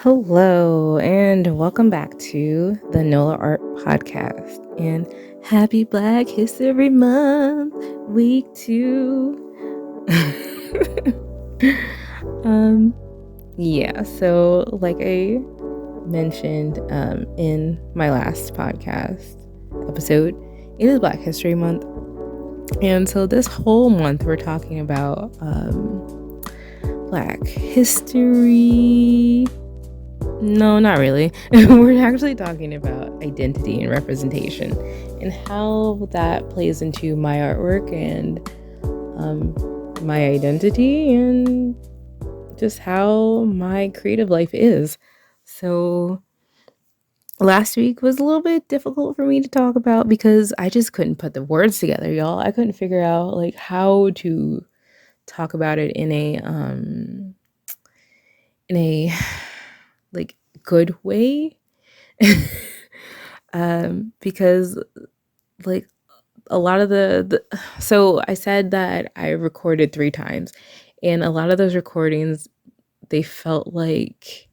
Hello, and welcome back to the NOLA Art Podcast. And happy Black History Month, week 2. So like I mentioned in my last podcast episode, it is Black History Month. And so this whole month we're talking about Black history. No, not really. We're actually talking about identity and representation and how that plays into my artwork and my identity and just how my creative life is. So last week was a little bit difficult for me to talk about because I just couldn't put the words together, y'all. I couldn't figure out like how to talk about it in a like good way. Because like a lot of so I said that I recorded 3 times, and a lot of those recordings, they felt like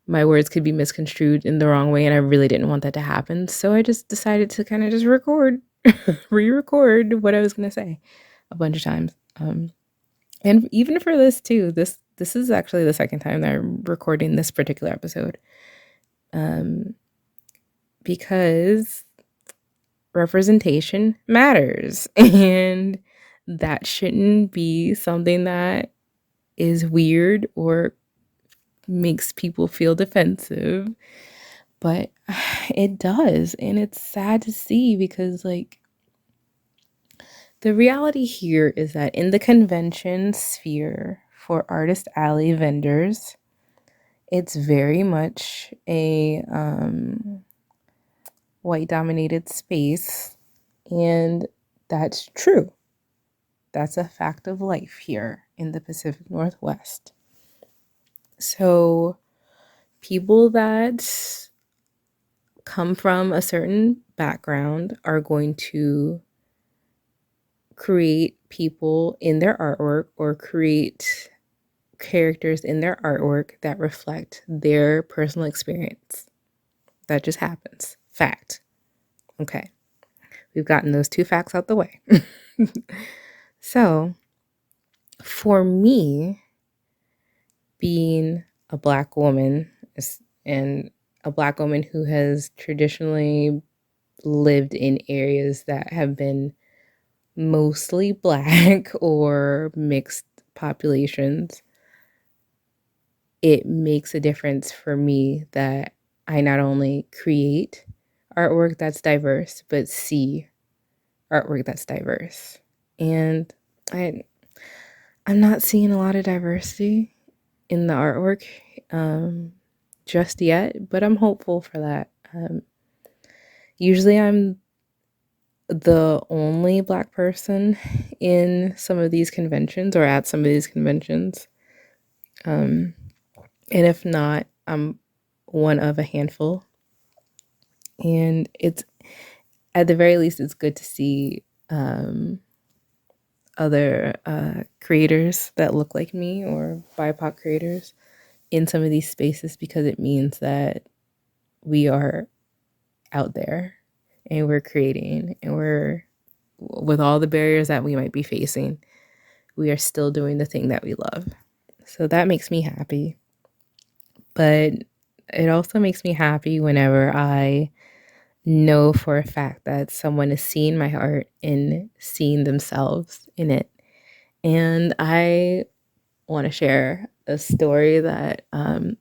my words could be misconstrued in the wrong way, and I really didn't want that to happen. So I just decided to kind of just re-record what I was going to say a bunch of times. And even for this too, this is actually the second time that I'm recording this particular episode. Because representation matters, and that shouldn't be something that is weird or makes people feel defensive, but it does, and it's sad to see because like the reality here is that in the convention sphere for artist alley vendors, it's very much a white dominated space, and that's true. That's a fact of life here in the Pacific Northwest. So people that come from a certain background are going to create people in their artwork or create characters in their artwork that reflect their personal experience. That just happens. Fact. Okay. We've gotten those 2 facts out the way. So, for me, being a Black woman and a Black woman who has traditionally lived in areas that have been mostly Black or mixed populations, it makes a difference for me that I not only create artwork that's diverse, but see artwork that's diverse. And I'm not seeing a lot of diversity in the artwork just yet, but I'm hopeful for that. Usually I'm the only Black person in some of these conventions or at some of these conventions. And if not, I'm one of a handful. And it's, at the very least, it's good to see other creators that look like me or BIPOC creators in some of these spaces, because it means that we are out there and we're creating, and we're, with all the barriers that we might be facing, we are still doing the thing that we love. So that makes me happy. But it also makes me happy whenever I know for a fact that someone is seeing my art and seeing themselves in it. And I want to share a story that I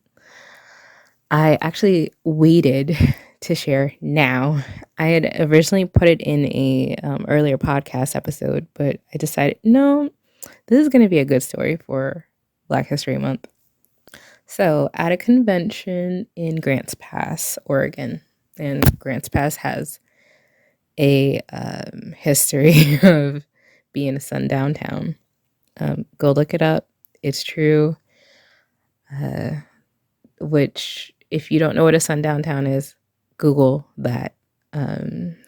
actually waited to share now. I had originally put it in a earlier podcast episode, but I decided, no, this is going to be a good story for Black History Month. So at a convention in Grants Pass, Oregon, and Grants Pass has a history of being a sundown town. Go look it up. It's true. Which, if you don't know what a sundown town is, Google that.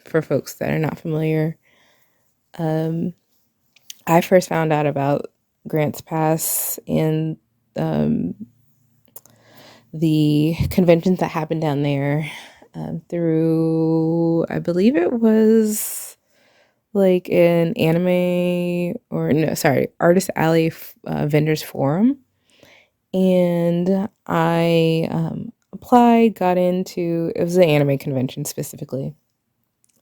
For folks that are not familiar, I first found out about Grants Pass in the conventions that happened down there through, I believe it was like an anime or no, sorry, Artist Alley vendors forum. And I applied, got into, it was an anime convention specifically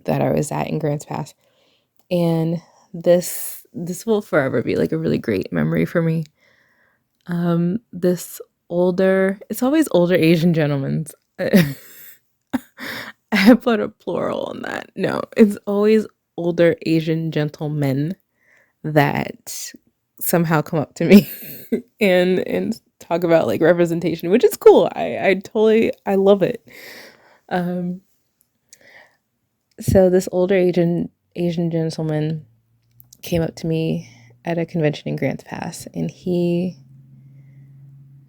that I was at in Grants Pass. And this will forever be like a really great memory for me. This older, it's always older Asian gentlemen. I put a plural on that. No, it's always older Asian gentlemen that somehow come up to me and talk about like representation, which is cool. I totally I love it. Um, so this older Asian gentleman came up to me at a convention in Grants Pass, and he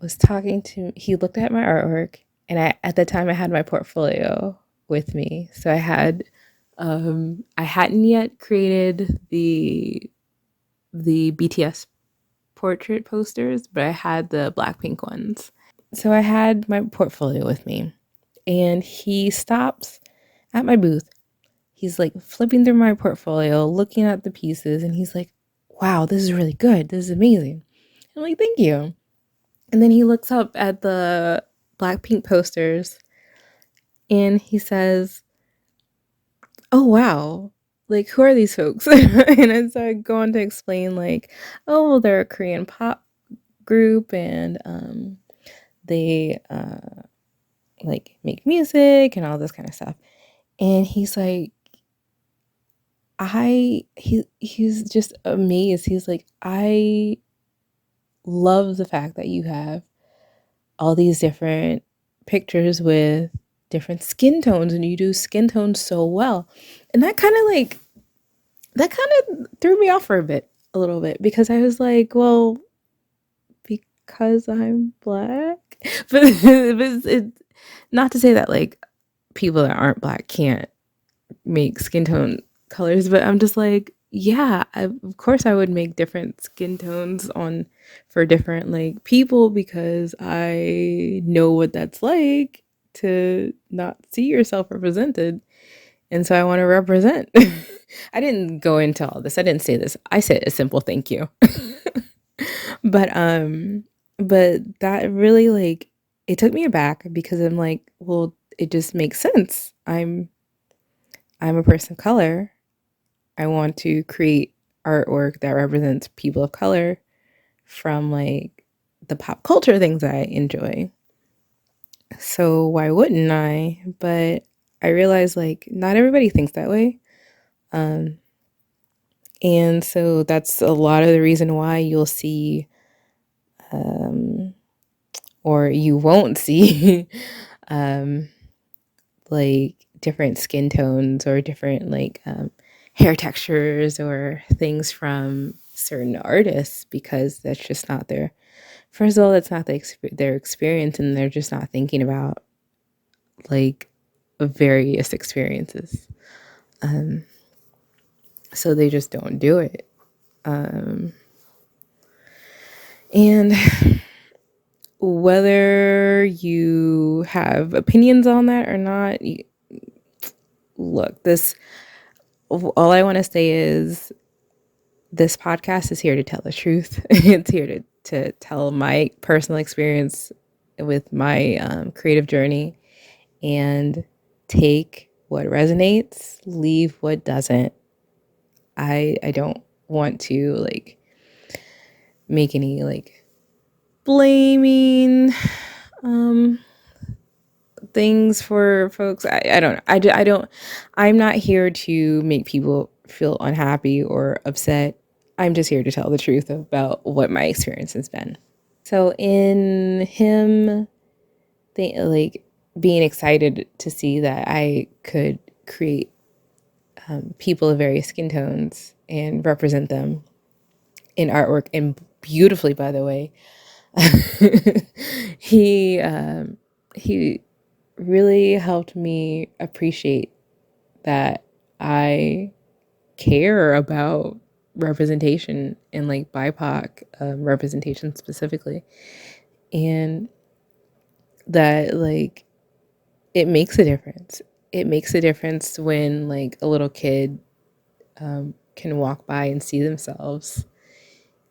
looked at my artwork, and I at the time I had my portfolio with me. So I hadn't yet created the BTS portrait posters, but I had the Blackpink ones. So I had my portfolio with me, and he stops at my booth. He's like flipping through my portfolio, looking at the pieces, and he's like, "Wow, this is really good. This is amazing." I'm like, "Thank you." And then he looks up at the Blackpink posters and he says, "Oh wow, like who are these folks?" And I started going to explain like, "Oh, well, they're a Korean pop group, and they like make music and all this kind of stuff." And he's like, he's just amazed. He's like, "I love the fact that you have all these different pictures with different skin tones, and you do skin tones so well." And that kind of threw me off for a little bit, because I was like, well, because I'm black. But not to say that like people that aren't black can't make skin tone colors, but I'm just like, yeah, of course I would make different skin tones on for different like people, because I know what that's like to not see yourself represented. And so I want to represent. I didn't go into all this. I didn't say this. I said a simple thank you. But but that really like it took me aback, because I'm like, well, it just makes sense. I'm a person of color. I want to create artwork that represents people of color from like the pop culture things that I enjoy. So why wouldn't I? But I realized like not everybody thinks that way. Um, and so that's a lot of the reason why you'll see, um, or you won't see, um, like different skin tones or different like hair textures or things from certain artists, because that's just not their, first of all, that's not their experience, and they're just not thinking about like various experiences. Um, so they just don't do it. And whether you have opinions on that or not, look, this, all I want to say is this podcast is here to tell the truth. It's here to tell my personal experience with my creative journey, and take what resonates, leave what doesn't. I don't want to like make any like blaming um things for folks. I don't know. I don't, I'm not here to make people feel unhappy or upset. I'm just here to tell the truth about what my experience has been. So in him, like being excited to see that I could create people of various skin tones and represent them in artwork, and beautifully, by the way, he really helped me appreciate that I care about representation, and like BIPOC representation specifically. And that like it makes a difference. It makes a difference when like a little kid can walk by and see themselves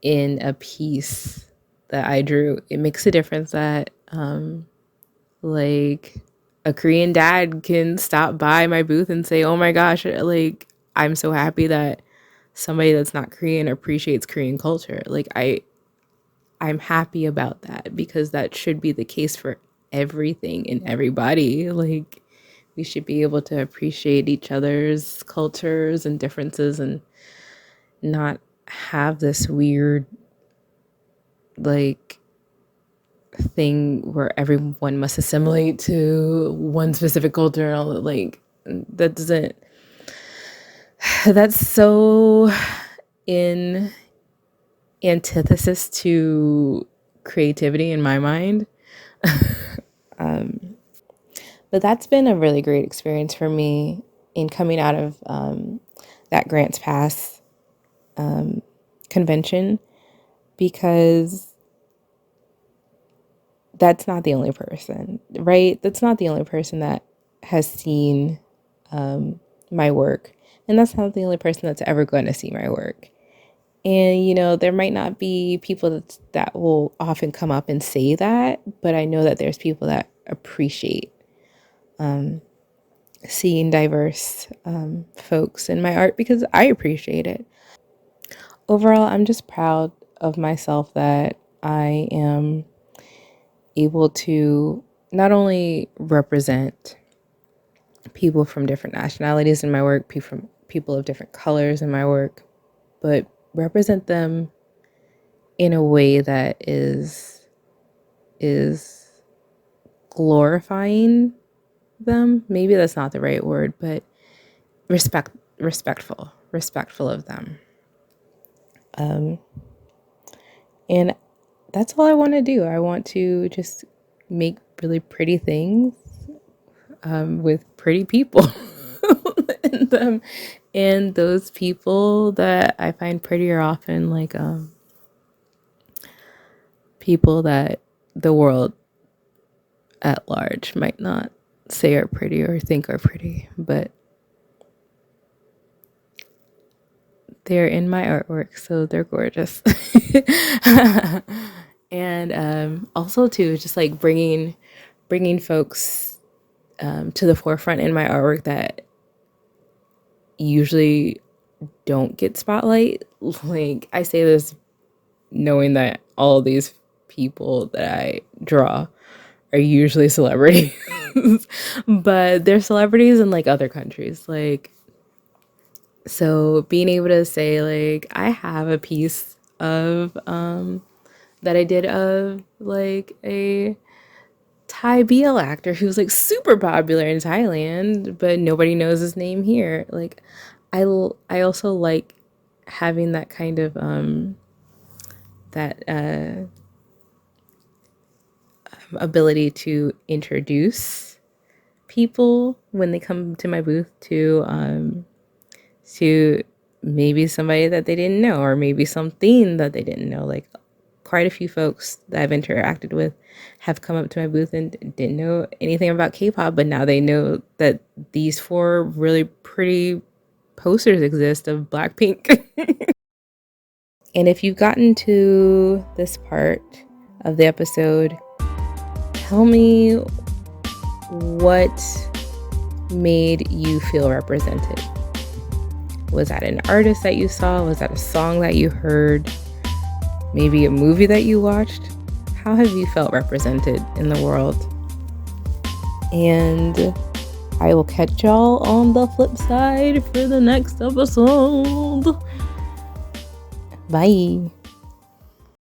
in a piece that I drew. It makes a difference that like a Korean dad can stop by my booth and say, "Oh my gosh, like I'm so happy that somebody that's not Korean appreciates Korean culture." Like I'm happy about that because that should be the case for everything and everybody. Like we should be able to appreciate each other's cultures and differences and not have this weird like thing where everyone must assimilate to one specific culture and all that. Like that doesn't, that's so in antithesis to creativity in my mind. But that's been a really great experience for me in coming out of that Grants Pass convention, because that's not the only person, right? That's not the only person that has seen my work. And that's not the only person that's ever going to see my work. And, you know, there might not be people that will often come up and say that, but I know that there's people that appreciate seeing diverse folks in my art because I appreciate it. Overall, I'm just proud of myself that I am able to not only represent people from different nationalities in my work, people of different colors in my work, but represent them in a way that is glorifying them. Maybe that's not the right word, but respectful of them. And that's all I want to do. I want to just make really pretty things with pretty people in them. And those people that I find pretty are often like people that the world at large might not say are pretty or think are pretty, but they're in my artwork, so they're gorgeous. And also too, just like bringing folks to the forefront in my artwork that usually don't get spotlight. Like I say this knowing that all of these people that I draw are usually celebrities, but they're celebrities in like other countries. Like, so being able to say like, I have a piece of, that I did of like a Thai BL actor who's like super popular in Thailand, but nobody knows his name here. Like, I also like having that kind of, that, ability to introduce people when they come to my booth to maybe somebody that they didn't know, or maybe something that they didn't know. Like quite a few folks that I've interacted with have come up to my booth and didn't know anything about K-pop, but now they know that these 4 really pretty posters exist of Blackpink. And if you've gotten to this part of the episode, tell me what made you feel represented. Was that an artist that you saw? Was that a song that you heard? Maybe a movie that you watched? How have you felt represented in the world? And I will catch y'all on the flip side for the next episode. Bye.